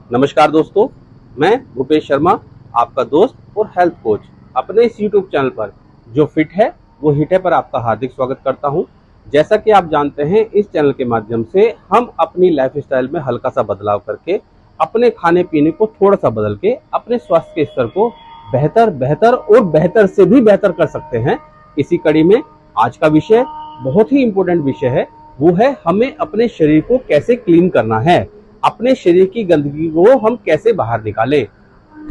नमस्कार दोस्तों, मैं भूपेश शर्मा, आपका दोस्त और हेल्थ कोच, अपने इस YouTube चैनल पर जो फिट है वो हिट है पर आपका हार्दिक स्वागत करता हूं। जैसा कि आप जानते हैं, इस चैनल के माध्यम से हम अपनी लाइफस्टाइल में हल्का सा बदलाव करके अपने खाने पीने को थोड़ा सा बदल के अपने स्वास्थ्य के स्तर को बेहतर और बेहतर से भी बेहतर कर सकते हैं। इसी कड़ी में आज का विषय बहुत ही इंपॉर्टेंट विषय है, वो है हमें अपने शरीर को कैसे क्लीन करना है, अपने शरीर की गंदगी को हम कैसे बाहर निकालें।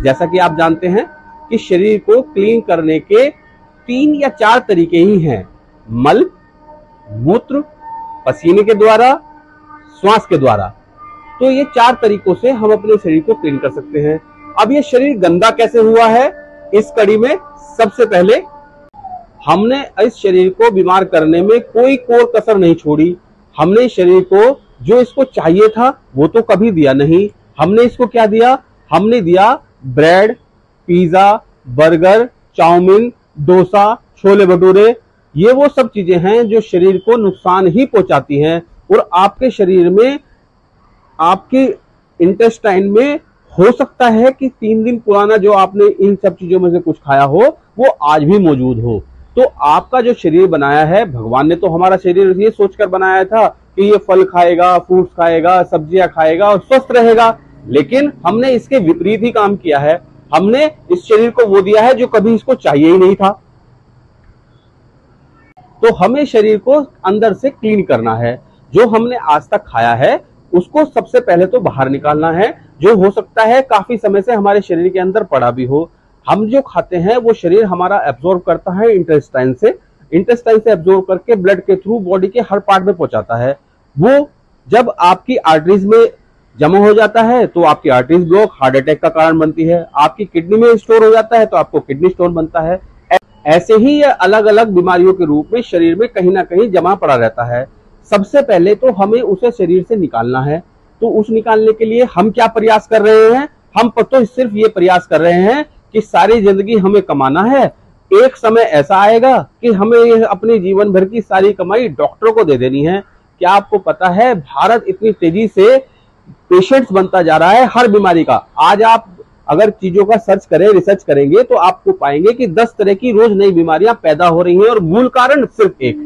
जैसा कि आप जानते हैं कि शरीर को क्लीन करने के 3 या 4 तरीके ही हैं, मल, मूत्र, पसीने के द्वारा, श्वास के द्वारा। तो ये 4 तरीकों से हम अपने शरीर को क्लीन कर सकते हैं। अब ये शरीर गंदा कैसे हुआ है, इस कड़ी में सबसे पहले हमने इस शरीर को बीमार करने में कोई कोर कसर नहीं छोड़ी। हमने शरीर को जो इसको चाहिए था वो तो कभी दिया नहीं। हमने इसको क्या दिया? हमने दिया bread, pizza, burger, chowmein, dosa, chole bhature. ये वो सब चीजें हैं जो शरीर को नुकसान ही पहुंचाती हैं और आपके शरीर में, आपके इंटेस्टाइन में हो सकता है कि 3 दिन पुराना जो आपने इन सब चीजों में से कुछ खाया हो वो आज भी मौजूद हो। तो आपका जो शरीर बनाया है, भगवान ने तो हमारा शरीर ये सोचकर बनाया था कि ये फल खाएगा, फ्रूट्स खाएगा, सब्जियां खाएगा और स्वस्थ रहेगा, लेकिन हमने इसके विपरीत ही काम किया है। हमने इस शरीर को वो दिया है जो कभी इसको चाहिए ही नहीं था। तो हमें शरीर को अंदर से क्लीन करना है। जो हमने आज तक खाया है उसको सबसे पहले तो बाहर निकालना है, जो हो सकता है काफी समय से हमारे शरीर के अंदर पड़ा भी हो। हम जो खाते हैं वो शरीर हमारा एब्जॉर्ब करता है इंटेस्टाइन से एब्जॉर्ब करके ब्लड के थ्रू बॉडी के हर पार्ट में पहुंचाता है। वो जब आपकी आर्टरीज में जमा हो जाता है तो आपकी आर्टरीज ब्लॉक हार्ट अटैक का कारण बनती है। आपकी किडनी में स्टोर हो जाता है तो आपको किडनी स्टोन बनता है। ऐसे ही ये अलग अलग बीमारियों के रूप में शरीर में कहीं ना कहीं जमा पड़ा रहता है। सबसे पहले तो हमें उसे शरीर से निकालना है। तो उस निकालने के लिए हम क्या प्रयास कर रहे हैं? हम तो सिर्फ ये प्रयास कर रहे हैं कि सारी जिंदगी हमें कमाना है। एक समय ऐसा आएगा कि हमें अपने जीवन भर की सारी कमाई डॉक्टरों को दे देनी है। क्या आपको पता है भारत इतनी तेजी से पेशेंट्स बनता जा रहा है हर बीमारी का। आज आप अगर चीजों का सर्च करें, रिसर्च करेंगे तो आपको पाएंगे कि 10 तरह की रोज नई बीमारियां पैदा हो रही हैं और मूल कारण सिर्फ एक,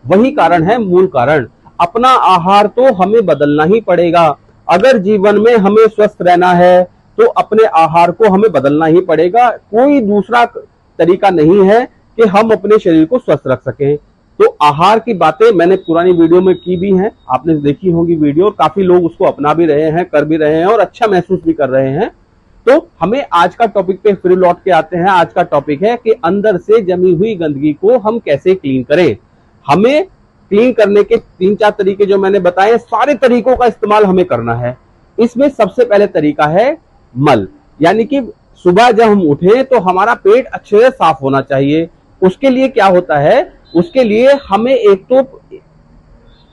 वही कारण है मूल कारण। अपना आहार तो हमें बदलना ही पड़ेगा। अगर जीवन में हमें स्वस्थ रहना है तो अपने आहार को हमें बदलना ही पड़ेगा। कोई दूसरा तरीका नहीं है कि हम अपने शरीर को स्वस्थ रख सकें। तो आहार की बातें मैंने पुरानी वीडियो में की भी हैं, आपने देखी होगी वीडियो, और काफी लोग उसको अपना भी रहे हैं, कर भी रहे हैं और अच्छा महसूस भी कर रहे हैं। तो हमें आज का टॉपिक पे फिर लौट के आते हैं। आज का टॉपिक है कि अंदर से जमी हुई गंदगी को हम कैसे क्लीन करें। हमें क्लीन करने के 3-4 तरीके जो मैंने बताए, सारे तरीकों का इस्तेमाल हमें करना है। इसमें सबसे पहले तरीका है मल, यानी कि सुबह जब हम उठे तो हमारा पेट अच्छे से साफ होना चाहिए। उसके लिए क्या होता है, उसके लिए हमें एक तो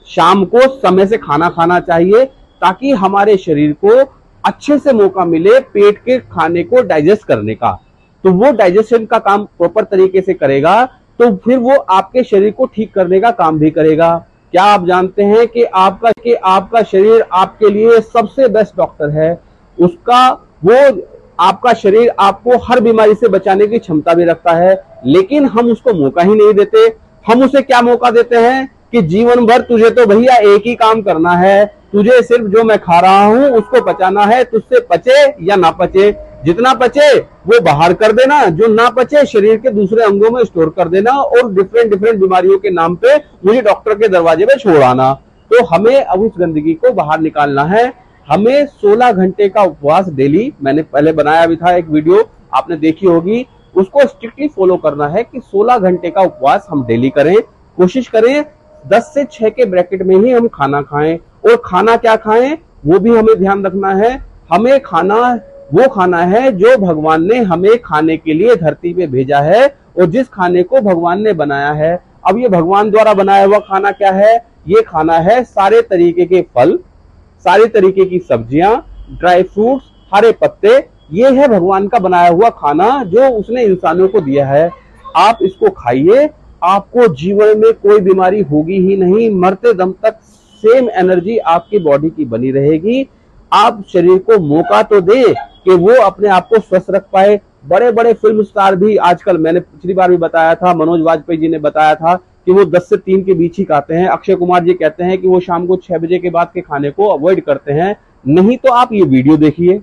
शाम को समय से खाना खाना चाहिए ताकि हमारे शरीर को अच्छे से मौका मिले पेट के खाने को डाइजेस्ट करने का। तो वो डाइजेशन का काम प्रॉपर तरीके से करेगा तो फिर वो आपके शरीर को ठीक करने का काम भी करेगा। क्या आप जानते हैं कि आपका शरीर आपके लिए सबसे बेस्ट डॉक्टर है। आपका शरीर आपको हर बीमारी से बचाने की क्षमता भी रखता है, लेकिन हम उसको मौका ही नहीं देते। हम उसे क्या मौका देते हैं कि जीवन भर तुझे तो भैया एक ही काम करना है, तुझे सिर्फ जो मैं खा रहा हूं उसको पचाना है, तुझसे पचे या ना पचे, जितना पचे वो बाहर कर देना, जो ना पचे शरीर के दूसरे अंगों में स्टोर कर देना और डिफरेंट बीमारियों के नाम पे मुझे डॉक्टर के दरवाजे पे छोड़ आना। तो हमें अब उस गंदगी को बाहर निकालना है। हमें 16 घंटे का उपवास डेली, मैंने पहले बनाया भी था एक वीडियो, आपने देखी होगी, उसको स्ट्रिक्टली फॉलो करना है कि 16 घंटे का उपवास हम डेली करें। कोशिश करें 10 से 6 के ब्रैकेट में ही हम खाना खाएं, और खाना क्या खाएं वो भी हमें ध्यान रखना है। हमें खाना वो खाना है जो भगवान ने हमें खाने के लिए धरती पे भेजा है और जिस खाने को भगवान ने बनाया है। अब ये भगवान द्वारा बनाया हुआ खाना क्या है? ये खाना है सारे तरीके के फल, सारे तरीके की सब्जियां, ड्राई फ्रूट्स, हरे पत्ते। ये है भगवान का बनाया हुआ खाना जो उसने इंसानों को दिया है। आप इसको खाइए, आपको जीवन में कोई बीमारी होगी ही नहीं। मरते दम तक सेम एनर्जी आपकी बॉडी की बनी रहेगी। आप शरीर को मौका तो दें कि वो अपने आप को स्वस्थ रख पाए। बड़े बड़े फिल्म स्टार भी आजकल, मैंने पिछली बार भी बताया था, मनोज वाजपेयी जी ने बताया था कि वो 10 से 3 के बीच ही खाते हैं। अक्षय कुमार जी कहते हैं कि वो शाम को 6 बजे के बाद के खाने को अवॉइड करते हैं। नहीं तो आप ये वीडियो देखिए।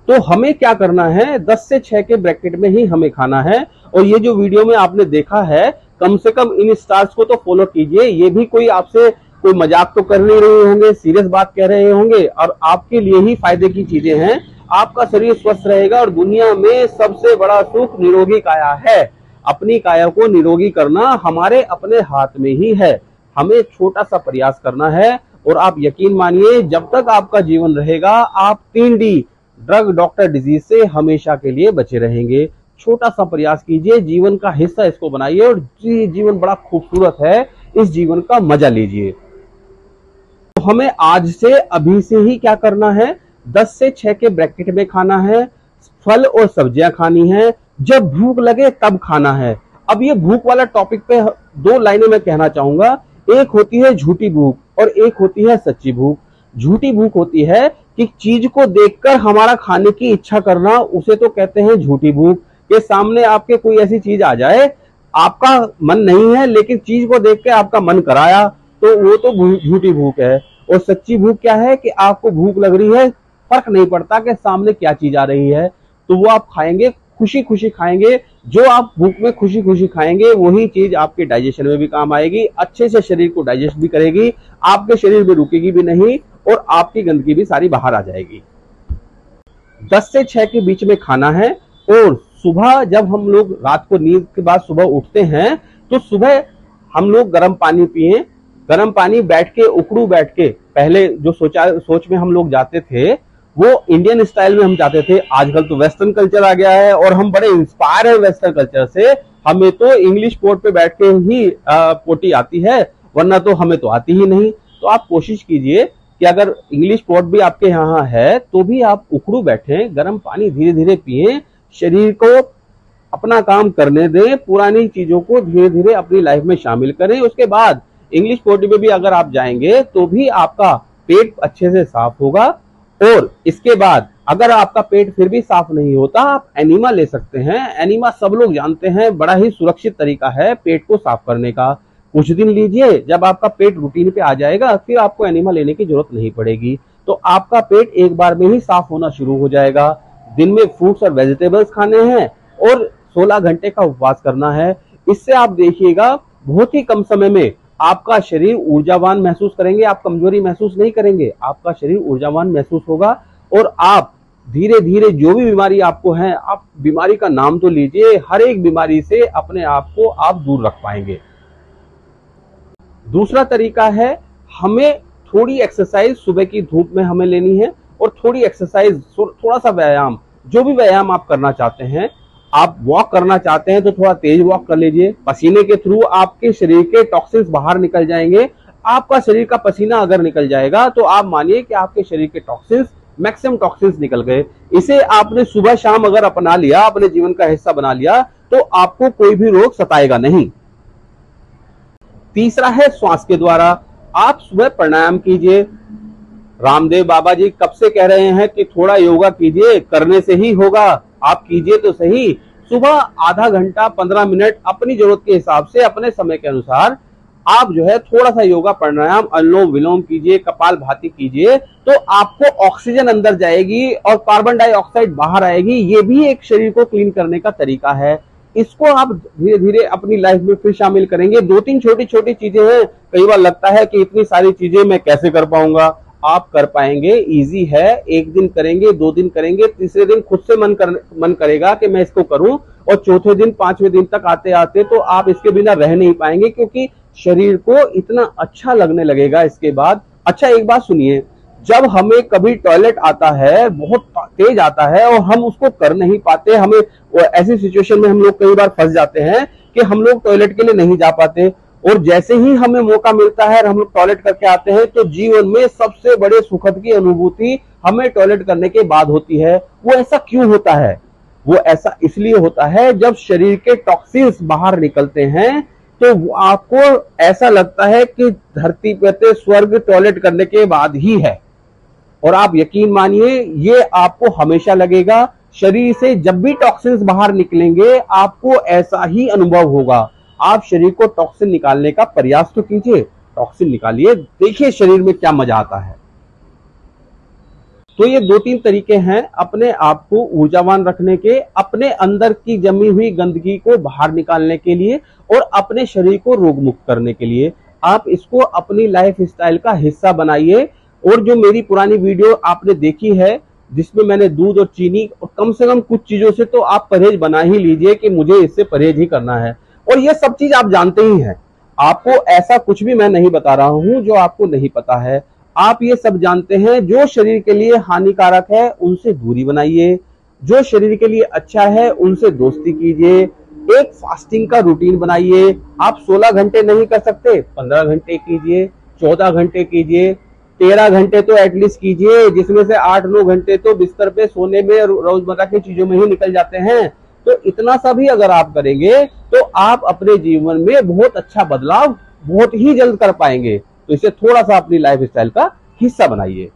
तो हमें क्या करना है, 10 से 6 के ब्रैकेट में ही हमें खाना है। और ये जो वीडियो में आपने देखा है, कम से कम इन स्टार्स को तो फॉलो कीजिए। ये भी कोई आपसे कोई मजाक तो कर नहीं रहे होंगे, सीरियस बात कह रहे होंगे, और आपके लिए ही फायदे की चीजें हैं। आपका शरीर स्वस्थ रहेगा और दुनिया में सबसे बड़ा सुख निरोगी काया है। अपनी काया को निरोगी करना हमारे अपने हाथ में ही है। हमें छोटा सा प्रयास करना है और आप यकीन मानिए, जब तक आपका जीवन रहेगा, आप 3D ड्रग डॉक्टर डिजीज से हमेशा के लिए बचे रहेंगे। छोटा सा प्रयास कीजिए, जीवन का हिस्सा इसको बनाइए और जीवन बड़ा खूबसूरत है, इस जीवन का मजा लीजिए। तो हमें आज से, अभी से ही क्या करना है, 10 से 6 के ब्रैकेट में खाना है। फल और सब्जियां खानी है, जब भूख लगे तब खाना है। अब ये भूख वाला टॉपिक पे 2 लाइनें मैं कहना चाहूंगा। एक होती है झूठी भूख और एक होती है सच्ची भूख। झूठी भूख होती है कि चीज को देखकर हमारा खाने की इच्छा करना, उसे तो कहते हैं झूठी भूख। के सामने आपके कोई ऐसी चीज आ जाए, आपका मन नहीं है लेकिन चीज को देख के आपका मन कराया, तो वो तो झूठी भूख है। और सच्ची भूख क्या है कि आपको भूख लग रही है, फर्क नहीं पड़ता कि सामने क्या चीज आ रही है, तो वो आप खाएंगे, खुशी खुशी खाएंगे। जो आप भूख में खुशी खुशी खाएंगे वही चीज आपके डाइजेशन में भी काम आएगी, अच्छे से शरीर को डाइजेस्ट भी करेगी, आपके शरीर में रुकेगी भी नहीं और आपकी गंदगी भी सारी बाहर आ जाएगी। 10 से 6 के बीच में खाना है। और सुबह जब हम लोग रात को नींद के बाद सुबह उठते हैं, तो सुबह हम लोग गर्म पानी पिए। गर्म पानी बैठ के, उकड़ू बैठ के, पहले जो सोच में हम लोग जाते थे वो इंडियन स्टाइल में हम जाते थे। आजकल तो वेस्टर्न कल्चर आ गया है और हम बड़े इंस्पायर है वेस्टर्न कल्चर से। हमें तो इंग्लिश पोर्ट पे बैठ के ही पोटी आती है, वरना तो हमें तो आती ही नहीं। तो आप कोशिश कीजिए कि अगर इंग्लिश पोर्ट भी आपके यहाँ है तो भी आप उकड़ू बैठे, गर्म पानी धीरे धीरे पिए, शरीर को अपना काम करने दें, पुरानी चीजों को धीरे धीरे अपनी लाइफ में शामिल करें। उसके बाद इंग्लिश पोटी में भी अगर आप जाएंगे तो भी आपका पेट अच्छे से साफ होगा। और इसके बाद अगर आपका पेट फिर भी साफ नहीं होता, आप एनीमा ले सकते हैं। एनीमा सब लोग जानते हैं, बड़ा ही सुरक्षित तरीका है पेट को साफ करने का। कुछ दिन लीजिए, जब आपका पेट रूटीन पे आ जाएगा फिर आपको एनीमा लेने की जरूरत नहीं पड़ेगी। तो आपका पेट एक बार में ही साफ होना शुरू हो जाएगा। दिन में फ्रूट्स और वेजिटेबल्स खाने हैं और 16 घंटे का उपवास करना है। इससे आप देखिएगा बहुत ही कम समय में आपका शरीर ऊर्जावान महसूस करेंगे, आप कमजोरी महसूस नहीं करेंगे, आपका शरीर ऊर्जावान महसूस होगा। और आप धीरे धीरे जो भी बीमारी आपको है, आप बीमारी का नाम तो लीजिए, हर एक बीमारी से अपने आप को आप दूर रख पाएंगे। दूसरा तरीका है, हमें थोड़ी एक्सरसाइज सुबह की धूप में हमें लेनी है और थोड़ी एक्सरसाइज, थोड़ा सा व्यायाम, जो भी व्यायाम आप करना चाहते हैं। आप वॉक करना चाहते हैं तो थोड़ा तेज वॉक कर लीजिए। पसीने के थ्रू आपके शरीर के टॉक्सिन्स बाहर निकल जाएंगे। आपका शरीर का पसीना अगर निकल जाएगा तो आप मानिए कि आपके शरीर के टॉक्सिन्स, मैक्सिमम टॉक्सिन्स निकल गए। इसे आपने सुबह शाम अगर अपना लिया, अपने जीवन का हिस्सा बना लिया, तो आपको कोई भी रोग सताएगा नहीं। तीसरा है श्वास के द्वारा। आप सुबह प्राणायाम कीजिए। रामदेव बाबा जी कब से कह रहे हैं कि थोड़ा योगा कीजिए, करने से ही होगा। आप कीजिए तो सही। सुबह आधा घंटा 15 मिनट अपनी जरूरत के हिसाब से, अपने समय के अनुसार आप जो है थोड़ा सा योगा प्राणायाम, अनुलोम विलोम कीजिए, कपाल भाती कीजिए, तो आपको ऑक्सीजन अंदर जाएगी और कार्बन डाइऑक्साइड बाहर आएगी। ये भी एक शरीर को क्लीन करने का तरीका है। इसको आप धीरे धीरे अपनी लाइफ में फिर शामिल करेंगे। 2-3 छोटी छोटी चीजें हैं। कई बार लगता है कि इतनी सारी चीजें मैं कैसे कर पाऊंगा। आप कर पाएंगे, इजी है। 1 दिन करेंगे, 2 दिन करेंगे, तीसरे दिन खुद से मन करेगा कि मैं इसको करूं, और चौथे दिन, 5वें दिन तक आते आते तो आप इसके बिना रह नहीं पाएंगे, क्योंकि शरीर को इतना अच्छा लगने लगेगा इसके बाद। अच्छा, एक बात सुनिए, जब हमें कभी टॉयलेट आता है, बहुत तेज आता है और हम उसको कर नहीं पाते, हमें ऐसी सिचुएशन में हम लोग कई बार फंस जाते हैं कि हम लोग टॉयलेट के लिए नहीं जा पाते, और जैसे ही हमें मौका मिलता है और हम लोग टॉयलेट करके आते हैं, तो जीवन में सबसे बड़े सुखद की अनुभूति हमें टॉयलेट करने के बाद होती है। वो ऐसा क्यों होता है? वो ऐसा इसलिए होता है, जब शरीर के टॉक्सिन्स बाहर निकलते हैं, तो आपको ऐसा लगता है कि धरती पे स्वर्ग टॉयलेट करने के बाद ही है। और आप यकीन मानिए ये आपको हमेशा लगेगा। शरीर से जब भी टॉक्सिन्स बाहर निकलेंगे आपको ऐसा ही अनुभव होगा। आप शरीर को टॉक्सिन निकालने का प्रयास तो कीजिए, टॉक्सिन निकालिए, देखिए शरीर में क्या मजा आता है। तो ये 2-3 तरीके हैं अपने आप को ऊर्जावान रखने के, अपने अंदर की जमी हुई गंदगी को बाहर निकालने के लिए और अपने शरीर को रोग मुक्त करने के लिए। आप इसको अपनी लाइफ स्टाइल का हिस्सा बनाइए। और जो मेरी पुरानी वीडियो आपने देखी है जिसमें मैंने दूध और चीनी और कम से कम कुछ चीजों से तो आप परहेज बना ही लीजिए कि मुझे इससे परहेज ही करना है। और ये सब चीज आप जानते ही हैं, आपको ऐसा कुछ भी मैं नहीं बता रहा हूं जो आपको नहीं पता है। आप ये सब जानते हैं। जो शरीर के लिए हानिकारक है उनसे दूरी बनाइए, जो शरीर के लिए अच्छा है उनसे दोस्ती कीजिए। एक फास्टिंग का रूटीन बनाइए। आप 16 घंटे नहीं कर सकते, 15 घंटे कीजिए, 14 घंटे कीजिए, 13 घंटे तो एटलीस्ट कीजिए, जिसमें से 8-9 घंटे तो बिस्तर पे सोने में रोजमर्रा की चीजों में ही निकल जाते हैं। तो इतना सा भी अगर आप करेंगे तो आप अपने जीवन में बहुत अच्छा बदलाव बहुत ही जल्द कर पाएंगे। तो इसे थोड़ा सा अपनी लाइफ स्टाइल का हिस्सा बनाइए।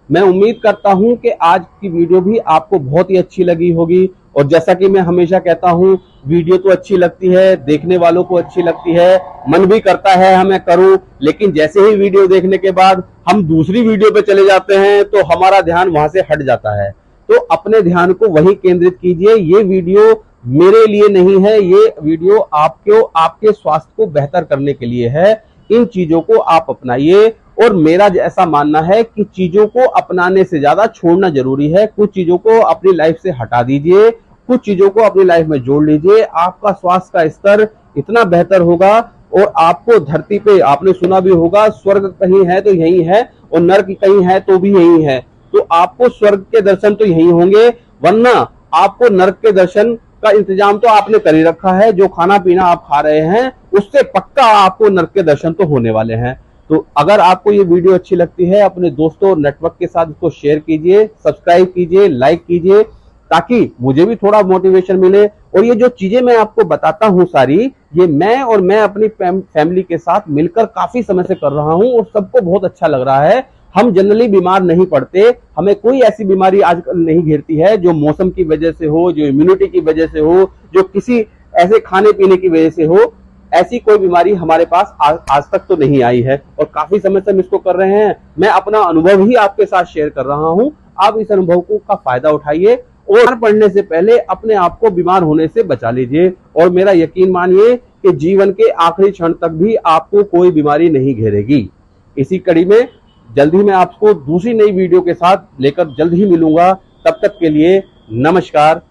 मैं उम्मीद करता हूं कि आज की वीडियो भी आपको बहुत ही अच्छी लगी होगी। और जैसा कि मैं हमेशा कहता हूं, वीडियो तो अच्छी लगती है, देखने वालों को अच्छी लगती है, मन भी करता है हमें करूं, लेकिन जैसे ही वीडियो देखने के बाद हम दूसरी वीडियो पे चले जाते हैं तो हमारा ध्यान वहां से हट जाता है। तो अपने ध्यान को वहीं केंद्रित कीजिए। ये वीडियो मेरे लिए नहीं है, ये वीडियो आपको आपके स्वास्थ्य को बेहतर करने के लिए है। इन चीजों को आप अपनाइए। और मेरा ऐसा मानना है कि चीजों को अपनाने से ज्यादा छोड़ना जरूरी है। कुछ चीजों को अपनी लाइफ से हटा दीजिए, कुछ चीजों को अपनी लाइफ में जोड़ लीजिए। आपका स्वास्थ्य का स्तर इतना बेहतर होगा। और आपको धरती पे आपने सुना भी होगा, स्वर्ग कहीं है तो यही है और नर्क कहीं है तो भी यही है। तो आपको स्वर्ग के दर्शन तो यही होंगे, वरना आपको नर्क के दर्शन का इंतजाम तो आपने कर ही रखा है। जो खाना पीना आप खा रहे हैं उससे पक्का आपको नर्क के दर्शन तो होने वाले हैं। तो अगर आपको ये वीडियो अच्छी लगती है, अपने दोस्तों और नेटवर्क के साथ इसको शेयर कीजिए, सब्सक्राइब कीजिए, लाइक कीजिए, ताकि मुझे भी थोड़ा मोटिवेशन मिले। और ये जो चीजें मैं आपको बताता हूं सारी, ये मैं अपनी फैमिली के साथ मिलकर काफी समय से कर रहा हूं और सबको बहुत अच्छा लग रहा है। हम जनरली बीमार नहीं पड़ते, हमें कोई ऐसी बीमारी आजकल नहीं घेरती है जो मौसम की वजह से हो, जो इम्यूनिटी की वजह से हो, जो किसी ऐसे खाने पीने की वजह से हो। ऐसी कोई बीमारी हमारे पास आज तक तो नहीं आई है और काफी समय से हम इसको कर रहे हैं। मैं अपना अनुभव ही आपके साथ शेयर कर रहा हूं। आप इस अनुभव का फायदा उठाइए और पढ़ने से पहले अपने आप को बीमार होने से बचा लीजिए। और मेरा यकीन मानिए कि जीवन के आखिरी क्षण तक भी आपको कोई बीमारी नहीं घेरेगी। इसी कड़ी में जल्द ही मैं आपको दूसरी नई वीडियो के साथ लेकर जल्द ही मिलूंगा। तब तक के लिए नमस्कार।